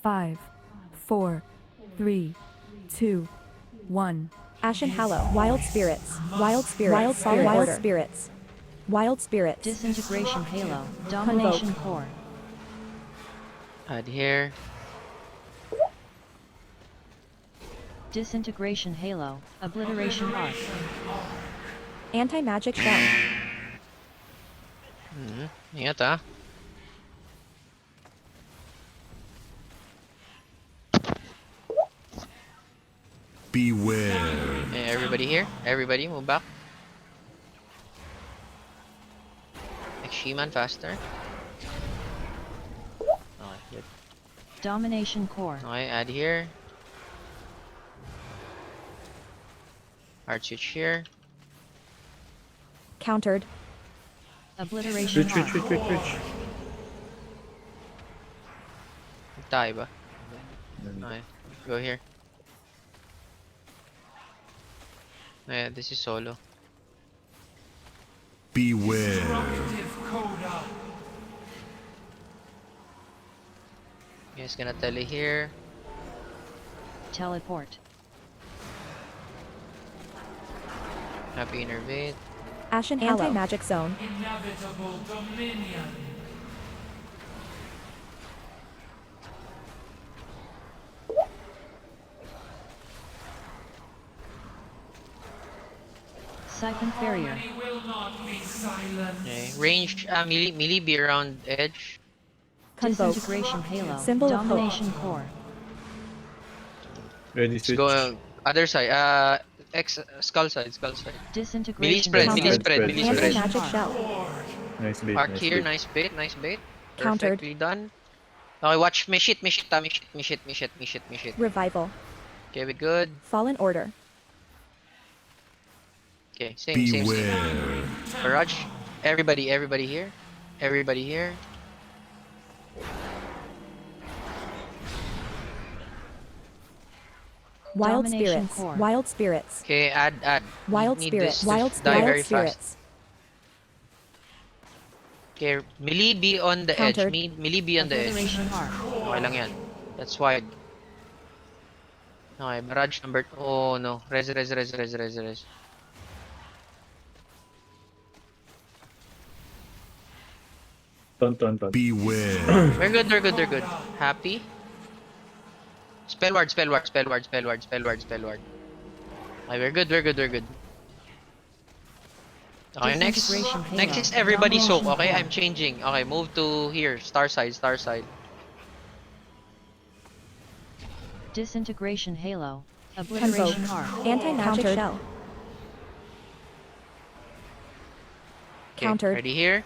5, 4, 3, 2, 1. Ashen Hallow, Wild Spirits, Wild Spirits, Wild Spirits, Wild Spirits. Disintegration Halo, Domination Core. Add here. Disintegration Halo, Obliteration Arc. Anti-Magic Shell. Ingat ah. Beware. Okay, everybody here. Everybody move back. Like Shaman faster. Okay, good. Domination Core. Okay, add here. Hard switch here. Countered. Obliteration Arc. Reach. Tayo ba? Okay, go here. Yeah, this is solo. Beware. Guys gonna tele here. Teleport. Happy Innervate. Ashen Hallow. Anti-Magic Zone. Inevitable dominion. Siphon Barrier. He will not be silenced. Okay, range, melee be around edge. Convoke. Disintegration Halo, Symbol of hope. Domination Core. Ready, Let's switch. go other side. Skull side. Melee Disintegration spread, Halo. melee spread, melee spread. Anti-Magic Shell. Nice bait, Arc nice here, bait. nice bait. Countered. Perfectly done. Okay, watch me shit. Revival. Okay, we good. Fallen Order. Okay, same. Beware. Barrage. Everybody here. Wild Domination Spirits. Core. Wild Spirits. Okay, add. Wild Need Spirits. this to Wild die very Spirits. fast. Okay, melee be on the edge. Countered. Melee be on the edge. Obliteration Arc. Okay lang yan. That's wide. Okay, barrage number. Oh no. Res. Ton. Beware. They're good. Happy. Spell ward. Okay, we're good. Okay, next Disintegration Halo. is everybody soak. Domination Okay, Core. I'm changing. Okay, move to here. Star side. Disintegration Halo, Obliteration Convoke. Arc. Anti-Magic Countered. Shell. Okay, Countered. ready here.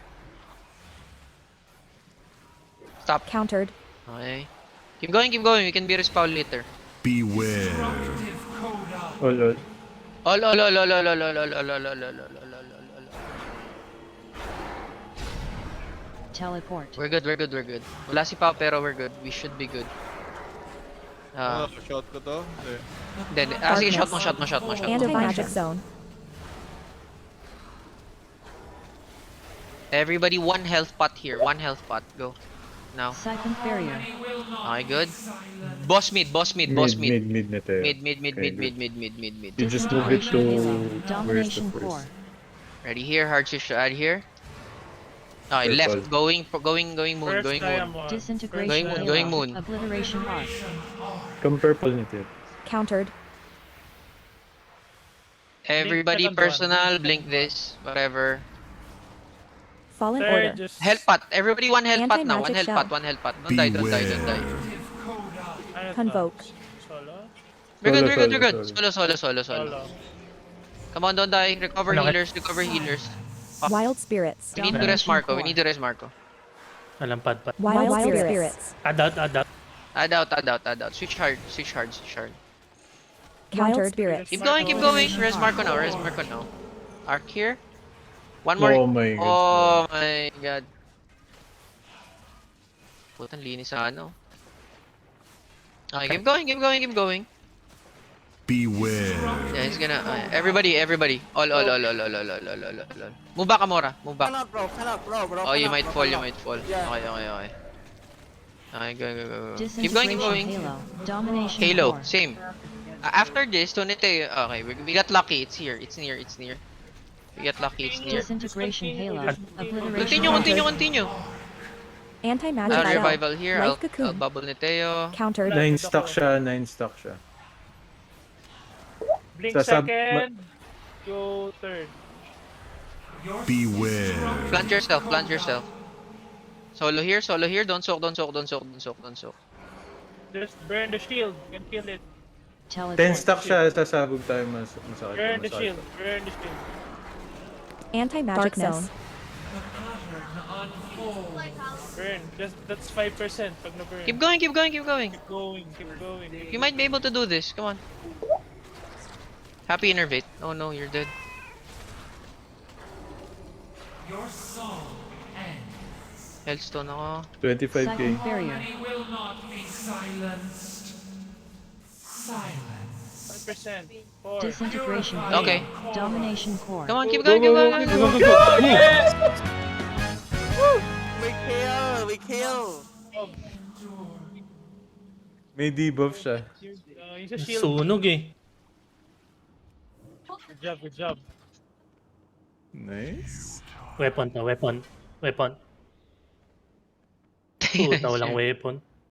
Stop. Countered. Okay. Keep going. We can be respawn later. Beware. All. All. Teleport. We're good. Wala si Pao pero we're good. We should be good. Shot ko to? Hindi. Then, sige, shot mo. Anti-Magic Zone. Everybody, one health pot here. Go. Now. Siphon Barrier. Okay, good. Boss mid. Mid na tayo. Mid. You just move it to... Where's the Domination first? Core. Ready here, hard switch add here. Okay, Purple. left, going moon. Disintegration Going Halo, moon. Obliteration Arc. Come purple nito. Countered. Everybody personal, blink this, whatever. Fallen Order. Health pot, everybody one health pot now, Anti-magic one health pot. Don't die. Convoke. We're good. Solo. Solo. Come on, don't die. Recover healers. Wild Spirits. We need to rest Marco. Walang pad. Wild Spirits. Add out. Add out. Switch hard. Countered. Spirits. Keep going. Res Marco now. Arc here. One more. Oh my god. Oh my god. Putang linis sa ano. Okay, keep going. Beware. Yeah, he's gonna. Everybody. All. Move back, Amora. Move back. Cannot, bro. Oh, you might fall. Okay. Okay, go, go, go, go. Keep Disintegration going. Halo. Domination Halo, core. same. After this, Tunete, okay, we got lucky. It's here. It's near. It's near. We got lucky. It's near. Disintegration Halo. Obliteration Continue, core. continue, continue. Anti-magic spell. Revival here. Life I'll cocoon. bubble Neteo. Countered. 9 stock siya, 9 stock siya. Blink Sasab- second. Go third. Beware. Plant yourself, plant yourself. Solo here, solo here. Don't soak, don't soak, don't soak, don't soak, don't soak. Just burn the shield. You can kill it. 10 Teleport. stock siya, sasabog tayo masakit. Burn the masakit. shield. Burn the shield. Anti-magic zone. The pattern unfolds. Burn. That's 5% pag na-burn. Keep going, keep going, keep going. Keep going. Keep going. You might be able to do this. Come on. Happy innervate. Oh no, you're dead. Your song ends. Hellstone ako. 25k. Second barrier. Harmony will not be silenced. Silence. 5%. 4. Disintegration Okay. Halo. Domination core. Come on, keep going, keep going, keep going. We kill! May debuff siya. Use a shield. Sunog eh. Good job, good job. Nice. Weapon to, weapon. Weapon. Puta, walang weapon.